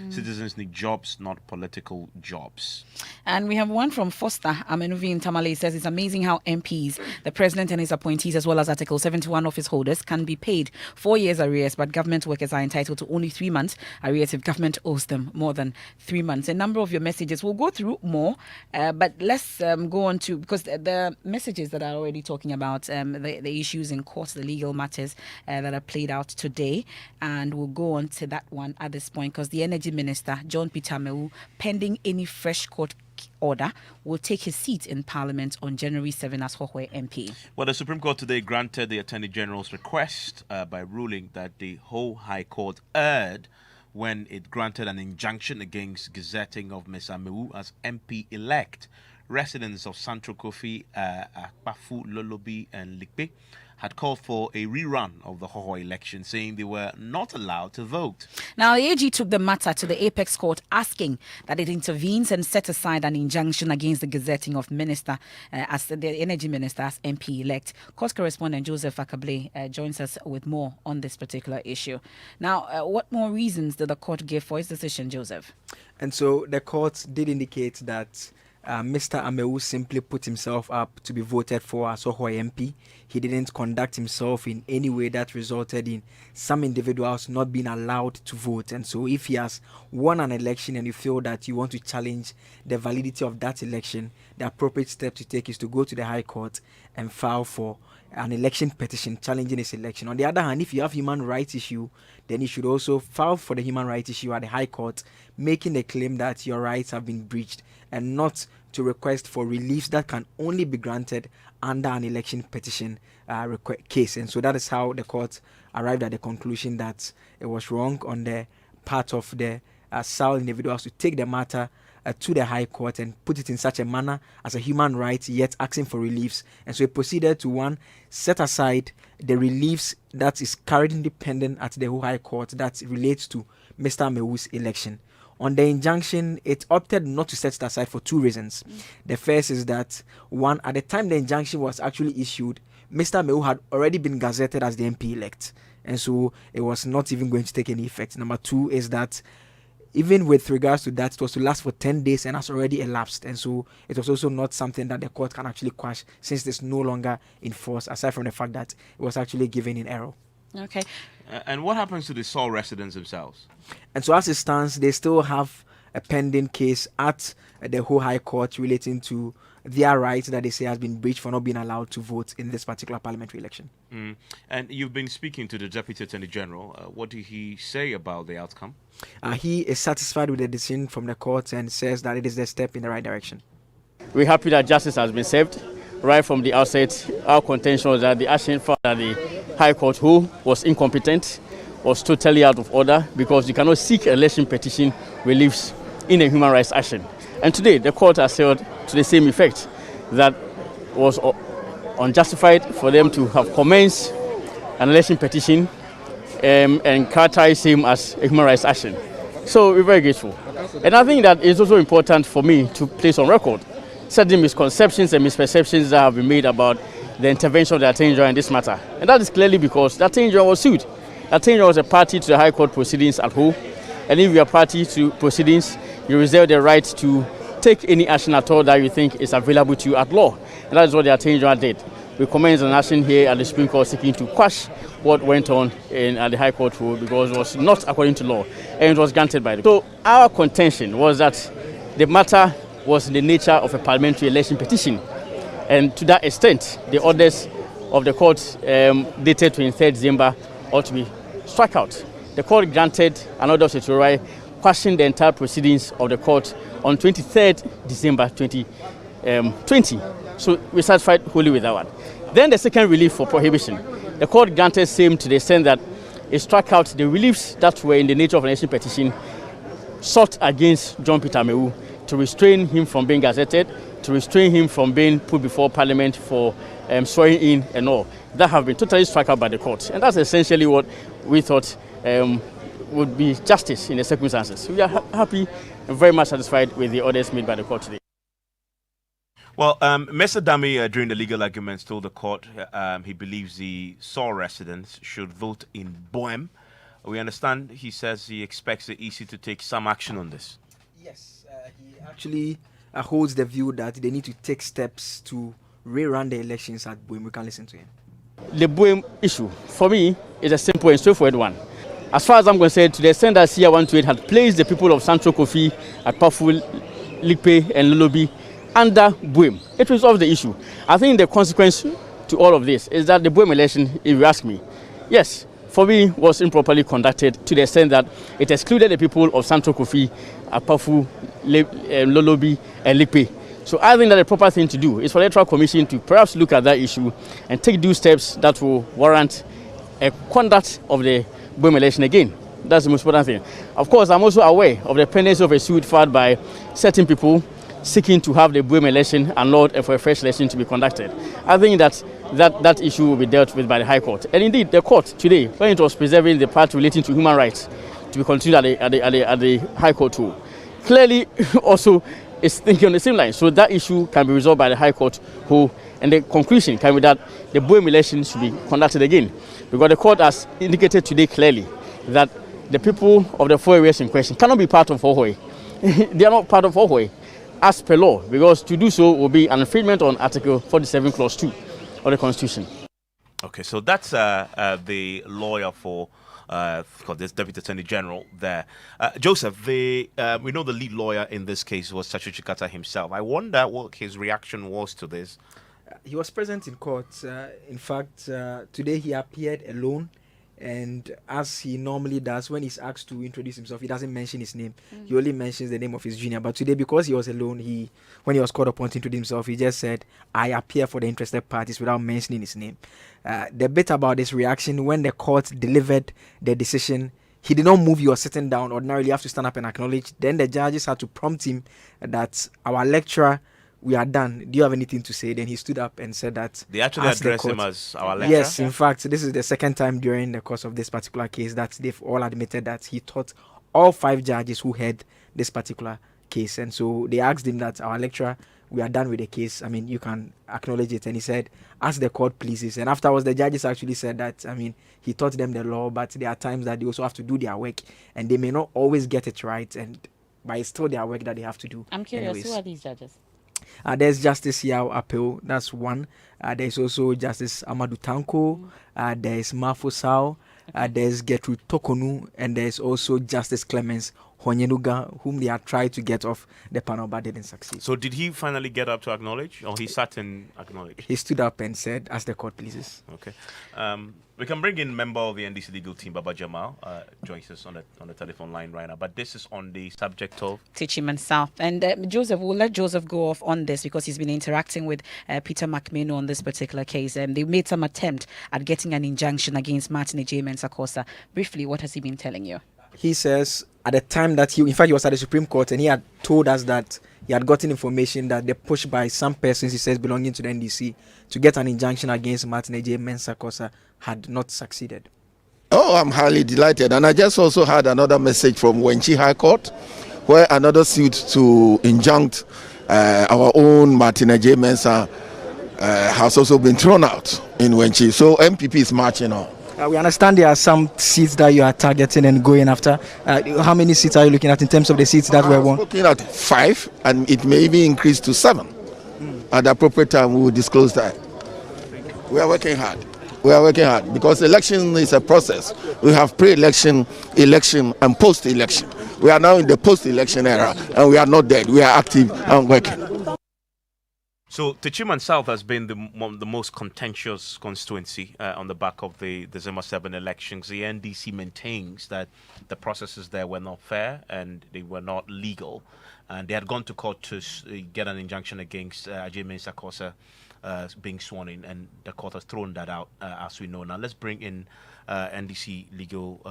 Citizens need jobs, not political jobs. And we have one from Foster Amenuvi in Tamale. Says it's amazing how MPs, the president and his appointees, as well as Article 71 office holders, can be paid 4 years arrears, but government workers are entitled to only 3 months arrears if government owes them more than 3 months. A number of your messages, we'll go through more, but let's go on to, because the messages that are already talking about the issues in court, the legal matters that are played out today. And we'll go on to that one at this point because the Energy Minister, John Peter Apawu, pending any fresh court order, will take his seat in Parliament on January 7 as Hohwe MP. Well, the Supreme Court today granted the Attorney General's request by ruling that the whole High Court erred when it granted an injunction against gazetting of Ms. Apawu as MP-elect, residents of Central Kofi, Apawu, Lolobi, and Likpe had called for a rerun of the Hoho election, saying they were not allowed to vote. Now, the AG took the matter to the Apex Court, asking that it intervenes and set aside an injunction against the gazetting of Minister, as the Energy Minister, as MP-elect. Court correspondent Joseph Akable joins us with more on this particular issue. Now, what more reasons did the court give for its decision, Joseph? And so the court did indicate that Mr. Amewu simply put himself up to be voted for as Hoho MP. He didn't conduct himself in any way that resulted in some individuals not being allowed to vote. And so if he has won an election and you feel that you want to challenge the validity of that election, the appropriate step to take is to go to the High Court and file for an election petition challenging his election. On the other hand, if you have human rights issue, then you should also file for the human rights issue at the High Court, making the claim that your rights have been breached, and not to request for reliefs that can only be granted under an election petition case. And so that is how the court arrived at the conclusion that it was wrong on the part of the SAL individuals to take the matter to the High Court and put it in such a manner as a human right, yet asking for reliefs. And so it proceeded to, one, set aside the reliefs that is currently pending at the High Court that relates to Mr. Amewu's election. On the injunction, it opted not to set it aside for two reasons. The first is that, one, at the time the injunction was actually issued, Mr. Amewu had already been gazetted as the MP-elect, and so it was not even going to take any effect. Number two is that even with regards to that, it was to last for 10 days and has already elapsed, and so it was also not something that the court can actually quash since it's no longer in force, aside from the fact that it was actually given in error. Okay. And what happens to the Seoul residents themselves? And so as it stands, they still have a pending case at the whole High Court relating to their rights that they say has been breached for not being allowed to vote in this particular parliamentary election. And you've been speaking to the Deputy Attorney General. What did he say about the outcome? He is satisfied with the decision from the court and says that it is a step in the right direction. We're happy that justice has been served. Right from the outset, our contention was that the action filed at the High Court, who was incompetent, was totally out of order, because you cannot seek election petition reliefs in a human rights action. And today, the court has held to the same effect, that was unjustified for them to have commenced an election petition and characterize him as a human rights action. So we're very grateful. And I think that it's also important for me to place on record certain misconceptions and misperceptions that have been made about the intervention of the Attorney General in this matter. And that is clearly because the Attorney General was sued. The Attorney General was a party to the High Court proceedings at home. And if you are party to proceedings, you reserve the right to take any action at all that you think is available to you at law. And that is what the Attorney General did. We commenced an action here at the Supreme Court seeking to quash what went on at the High Court rule, because it was not according to law and it was granted by the court. So our contention was that the matter was in the nature of a parliamentary election petition, and to that extent the orders of the court dated 23rd December ought to be struck out. The court granted an order of certiorari quashing the entire proceedings of the court on 23rd December 2020. So we're satisfied wholly with that one. Then the second relief for prohibition, the court granted same to the extent that it struck out the reliefs that were in the nature of an election petition sought against John Peter Amewu, to restrain him from being gazetted, to restrain him from being put before Parliament for swearing in and all. That have been totally struck out by the court. And that's essentially what we thought would be justice in the circumstances. We are happy and very much satisfied with the orders made by the court today. Well, Mr. Dami, during the legal arguments, told the court he believes the Seoul residents should vote in Boem. We understand he says he expects the EC to take some action on this. Yes, he actually holds the view that they need to take steps to rerun the elections at Boem. We can listen to him. The Boem issue, for me, is a simple and straightforward one. As far as I'm concerned, to the extent that CIA 128 had placed the people of Central Kofi, Apawu, Likpe, and Lolobi under Boem, it resolves the issue. I think the consequence to all of this is that the Boem election, if you ask me, yes, for me, was improperly conducted to the extent that it excluded the people of Central Kofi, Apawu, Lolobi, and Likpe. So I think that the proper thing to do is for the Electoral Commission to perhaps look at that issue and take due steps that will warrant a conduct of the Boem election again. That's the most important thing. Of course, I'm also aware of the pendency of a suit filed by certain people seeking to have the Buem election annulled and for a fresh election to be conducted. I think that issue will be dealt with by the High Court. And indeed, the court today, when it was preserving the part relating to human rights to be continued at the High Court too, clearly also is thinking on the same line. So that issue can be resolved by the High Court and the conclusion can be that the Buem election should be conducted again. Because the court has indicated today clearly that the people of the 4 areas in question cannot be part of Hohoe. They are not part of Hohoe as per law, because to do so will be an infringement on Article 47, Clause 2 of the Constitution. Okay, so that's the lawyer for this Deputy Attorney General there. Joseph, we know the lead lawyer in this case was Chacho Chikata himself. I wonder what his reaction was to this. He was present in court. In fact, today he appeared alone. And as he normally does, when he's asked to introduce himself, he doesn't mention his name. He only mentions the name of his junior. But today, because he was alone, when he was called upon to introduce himself, he just said, "I appear for the interested parties," without mentioning his name. The bit about his reaction, when the court delivered the decision, he did not move. He was sitting down. Ordinarily, you have to stand up and acknowledge. Then the judges had to prompt him that our lecturer, we are done. Do you have anything to say? Then he stood up and said that. They actually addressed him as our lecturer? Yes, in fact, this is the second time during the course of this particular case that they've all admitted that he taught all 5 judges who heard this particular case. And so they asked him that, our lecturer, we are done with the case. I mean, you can acknowledge it. And he said, as the court pleases. And afterwards, the judges actually said that, I mean, he taught them the law, but there are times that they also have to do their work. And they may not always get it right. But it's still their work that they have to do. I'm curious, anyways. Who are these judges? There's Justice Yao Apawu, that's one. There's also Justice Amadou Tanko. There's Mafo Sao. There's Gertrude Tokonu. And there's also Justice Clemens Honyenuga, whom they had tried to get off the panel but didn't succeed. So did he finally get up to acknowledge, or he sat and acknowledged? He stood up and said, as the court pleases. Okay. We can bring in member of the NDC legal team, Baba Jamal, joins us on the telephone line right now. But this is on the subject of Teaching Mensah. And Joseph, we'll let Joseph go off on this because he's been interacting with Peter McMahon on this particular case. And they made some attempt at getting an injunction against Martin J. Mensah. Briefly, what has he been telling you? He says at the time that he was at the Supreme Court, and he had told us that he had gotten information that the push by some persons, he says, belonging to the NDC to get an injunction against Martin J. Mensah had not succeeded. Oh, I'm highly delighted. And I just also had another message from Wenchi High Court, where another suit to injunct our own Martin J. Mensah has also been thrown out in Wenchi. So MPP is marching on. We understand there are some seats that you are targeting and going after. How many seats are you looking at in terms of the seats that were won? Looking at 5, and it may be increased to 7. At the appropriate time, we will disclose that. We are working hard. Because election is a process. We have pre-election, election, and post-election. We are now in the post-election era, and we are not dead. We are active and working. So Techiman South has been the most contentious constituency on the back of the December 7 elections. The NDC maintains that the processes there were not fair and they were not legal. And they had gone to court to get an injunction against Ajay Mensah being sworn in, and the court has thrown that out, as we know. Now let's bring in NDC legal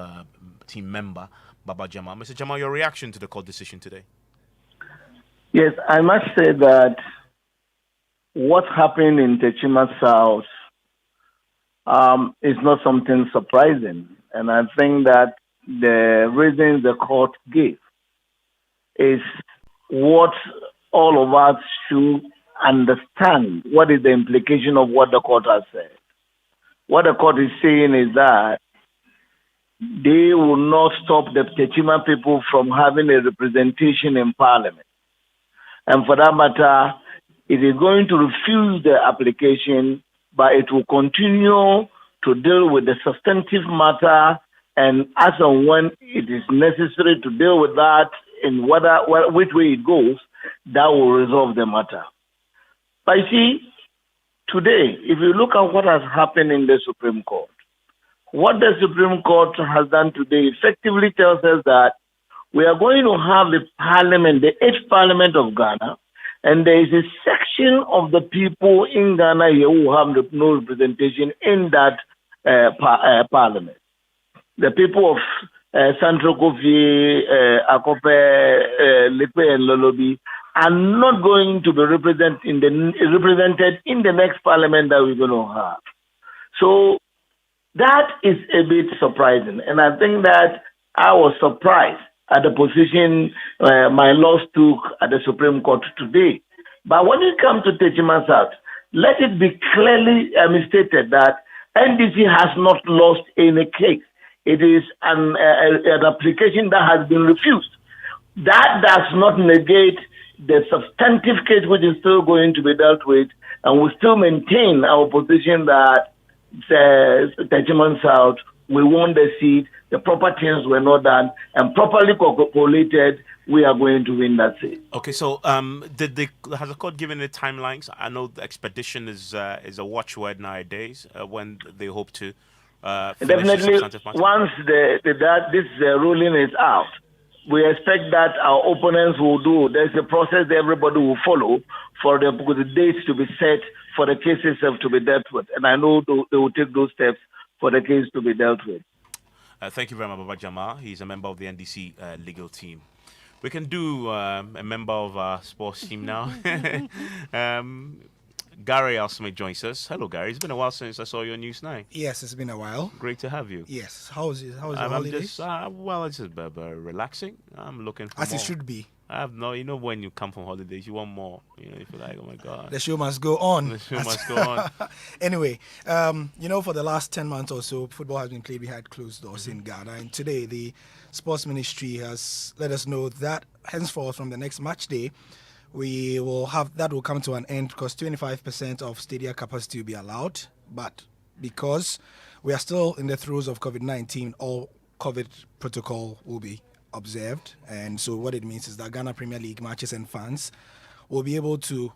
team member Baba Jamal. Mr. Jamal, your reaction to the court decision today? Yes, I must say that what happened in Techima South is not something surprising. And I think that the reason the court gave is what all of us should understand. What is the implication of what the court has said? What the court is saying is that they will not stop the Techima people from having a representation in parliament. And for that matter, it is going to refuse the application, but it will continue to deal with the substantive matter, and as and when it is necessary to deal with that, in which way it goes, that will resolve the matter. But you see, today, if you look at what has happened in the Supreme Court, what the Supreme Court has done today effectively tells us that we are going to have the parliament, the 8th parliament of Ghana, and there is a section of the people in Ghana here who have no representation in that parliament. The people of Central Kofi, Akope, Lipe, and Lolobi are not going to be represented in the next parliament that we're going to have. So that is a bit surprising. And I think that I was surprised at the position my laws took at the Supreme Court today. But when it comes to Techiman South, let it be clearly stated that NDC has not lost any case. It is an application that has been refused. That does not negate the substantive case which is still going to be dealt with, and we still maintain our position that Techiman South, we won the seat, the proper things were not done, and properly collated, we are going to win that seat. Okay, so has the court given the timelines? I know the expedition is a watchword nowadays when they hope to definitely once this ruling is out, we expect that our opponents will do. There's a process that everybody will follow for the dates to be set for the cases to be dealt with, and I know they will take those steps for the case to be dealt with. Thank you very much, Baba Jama. He's a member of the NDC legal team. We can do a member of our sports team now. Gary Alsmith joins us. Hello, Gary. It's been a while since I saw you on Newsnight. Yes, it's been a while. Great to have you. Yes. How's your holidays? It's just relaxing. I'm looking for as more. It should be. I have no, when you come from holidays, you want more. You feel like, oh my God. The show must go on. The show must go on. Anyway, for the last 10 months or so, football has been played behind closed doors in Ghana. And today, the Sports Ministry has let us know that henceforth from the next match day, that will come to an end because 25% of stadium capacity will be allowed. But because we are still in the throes of COVID-19, all COVID protocol will be observed. And so what it means is that Ghana Premier League matches and fans will be able to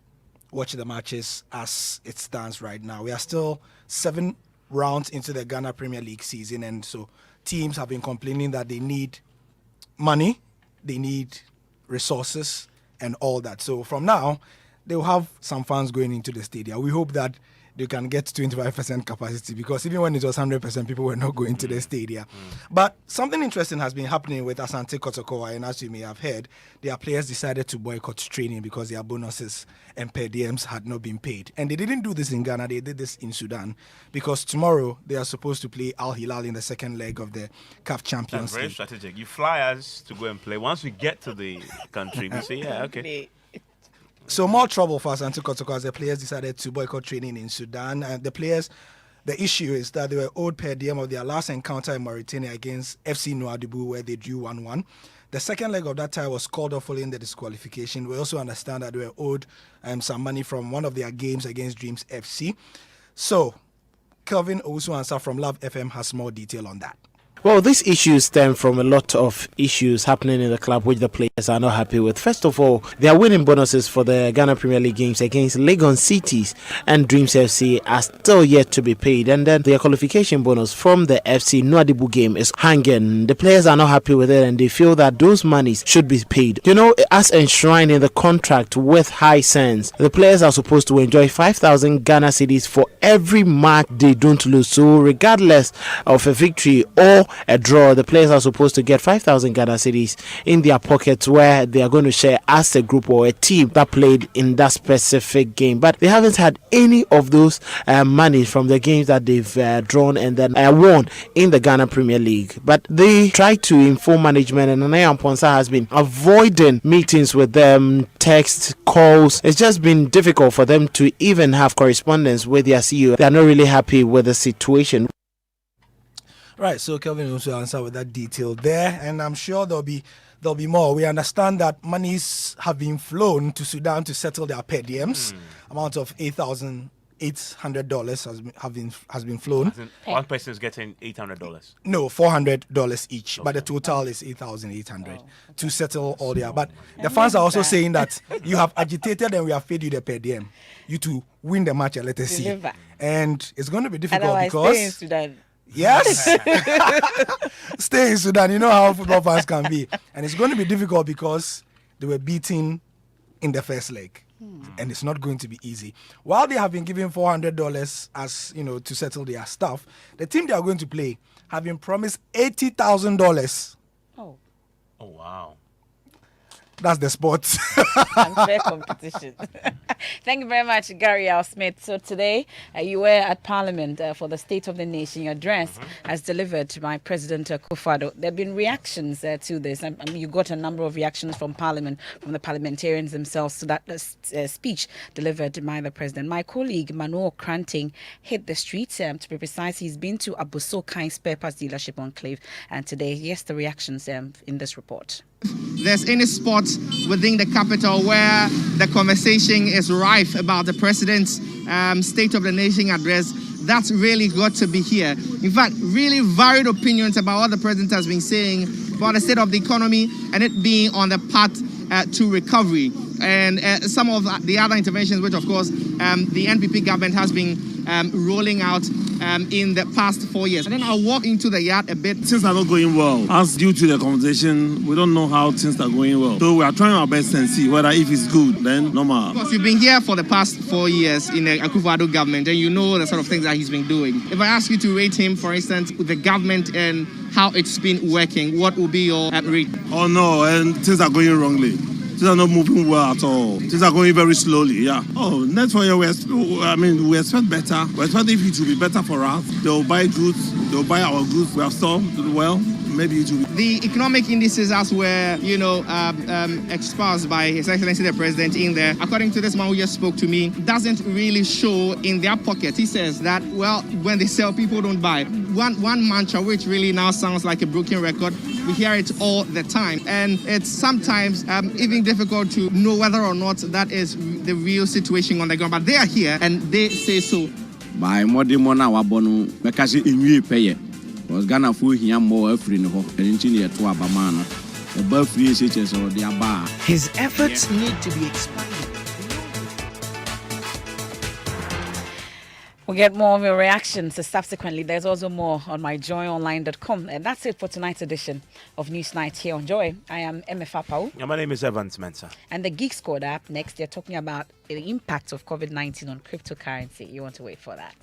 watch the matches as it stands right now. We are still 7 rounds into the Ghana Premier League season, and so teams have been complaining that they need money, they need resources, and all that. So from now, they will have some fans going into the stadium. We hope that they can get 25% capacity because even when it was 100%, people were not going to the stadium. But something interesting has been happening with Asante Kotoko, and as you may have heard, their players decided to boycott training because their bonuses and per diems had not been paid. And they didn't do this in Ghana, they did this in Sudan because tomorrow they are supposed to play Al Hilal in the second leg of the CAF Champions League. Very strategic. You fly us to go and play. Once we get to the country, we say, yeah, okay. So more trouble for Asante Kotoko as the players decided to boycott training in Sudan. And the issue is that they were owed per diem of their last encounter in Mauritania against FC Nouadhibou, where they drew 1-1. The second leg of that tie was called off following the disqualification. We also understand that they were owed some money from one of their games against Dreams FC. So Kelvin Owusu-Ansah from Love FM has more detail on that. Well, these issues stem from a lot of issues happening in the club which the players are not happy with. First of all, their winning bonuses for the Ghana Premier League games against Legon Cities and Dreams FC are still yet to be paid. And then their qualification bonus from the FC Nouadhibou game is hanging. The players are not happy with it and they feel that those monies should be paid. As enshrined in the contract with High Sense, the players are supposed to enjoy 5,000 Ghana cedis for every match they don't lose. So regardless of a victory or a draw, the players are supposed to get 5,000 Ghana cedis in their pockets where they are going to share as a group or a team that played in that specific game. But they haven't had any of those money from the games that they've drawn and then won in the Ghana Premier League. But they try to inform management, and Nana Ponsa has been avoiding meetings with them, texts, calls. It's just been difficult for them to even have correspondence with their CEO. They are not really happy with the situation. Right, so Kelvin also answered with that detail there, and I'm sure there'll be more. We understand that monies have been flown to Sudan to settle their per diems. Amount of $8,800 has been flown. One person is getting $800. No, $400 each, but the total is $8,800 to settle all their. But the fans are also saying that you have agitated and we have paid you the per diem. You to win the match, let us see. And it's going to be difficult. Otherwise, because stay in Sudan. Yes. Stay in Sudan. You know how football fans can be. And it's going to be difficult because they were beaten in the first leg. And it's not going to be easy. While they have been given $400 as, to settle their stuff, the team they are going to play have been promised $80,000. Oh, wow. That's the sport. Unfair competition. Thank you very much, Gary Al Smith. So today you were at Parliament for the State of the Nation. Your address as delivered by President Akufo-Addo. There have been reactions to this. I mean, you got a number of reactions from Parliament, from the parliamentarians themselves to that speech delivered by the President. My colleague Manuel Kranting hit the streets. To be precise, he's been to Abuso Kai Spare Parts Dealership Enclave. And today, yes, the reactions in this report. There's any spot within the capital where the conversation is rife about the president's State of the Nation address, that's really got to be here. In fact, really varied opinions about what the president has been saying about the state of the economy and it being on the path to recovery. And some of the other interventions, which of course the NPP government has been rolling out in the past 4 years. And then I'll walk into the yard a bit. Things are not going well. As due to the conversation, we don't know how things are going well. So we are trying our best and see whether if it's good, then normal. Of course, you've been here for the past 4 years in the Akufo-Addo government, and you know the sort of things that he's been doing. If I ask you to rate him, for instance, with the government and how it's been working, what would be your rate? Oh no, and things are going wrongly. Things are not moving well at all. Things are going very slowly, yeah. Oh, next 1 year, we expect better. We expect if it will be better for us. They'll buy goods, they'll buy our goods we have sold well. Maybe it will be. The economic indices as were, exposed by His Excellency the President in there, according to this man who just spoke to me, doesn't really show in their pocket. He says that, well, when they sell, people don't buy. One mantra, which really now sounds like a broken record, we hear it all the time. And it's sometimes even difficult to know whether or not that is the real situation on the ground. But they are here and they say so. By Modimona Wabonu, Mekasi Inui Paye. Was Ghana for him more free in and engineer to Abamana. The birth free cities or the Abba. His efforts need to be expanded. We'll get more of your reactions subsequently. There's also more on myjoyonline.com. And that's it for tonight's edition of Newsnight here on Joy. I am Emefa Apawu. Yeah, my name is Mensah. And the Geek Squad up next. They're talking about the impact of COVID-19 on cryptocurrency. You want to wait for that.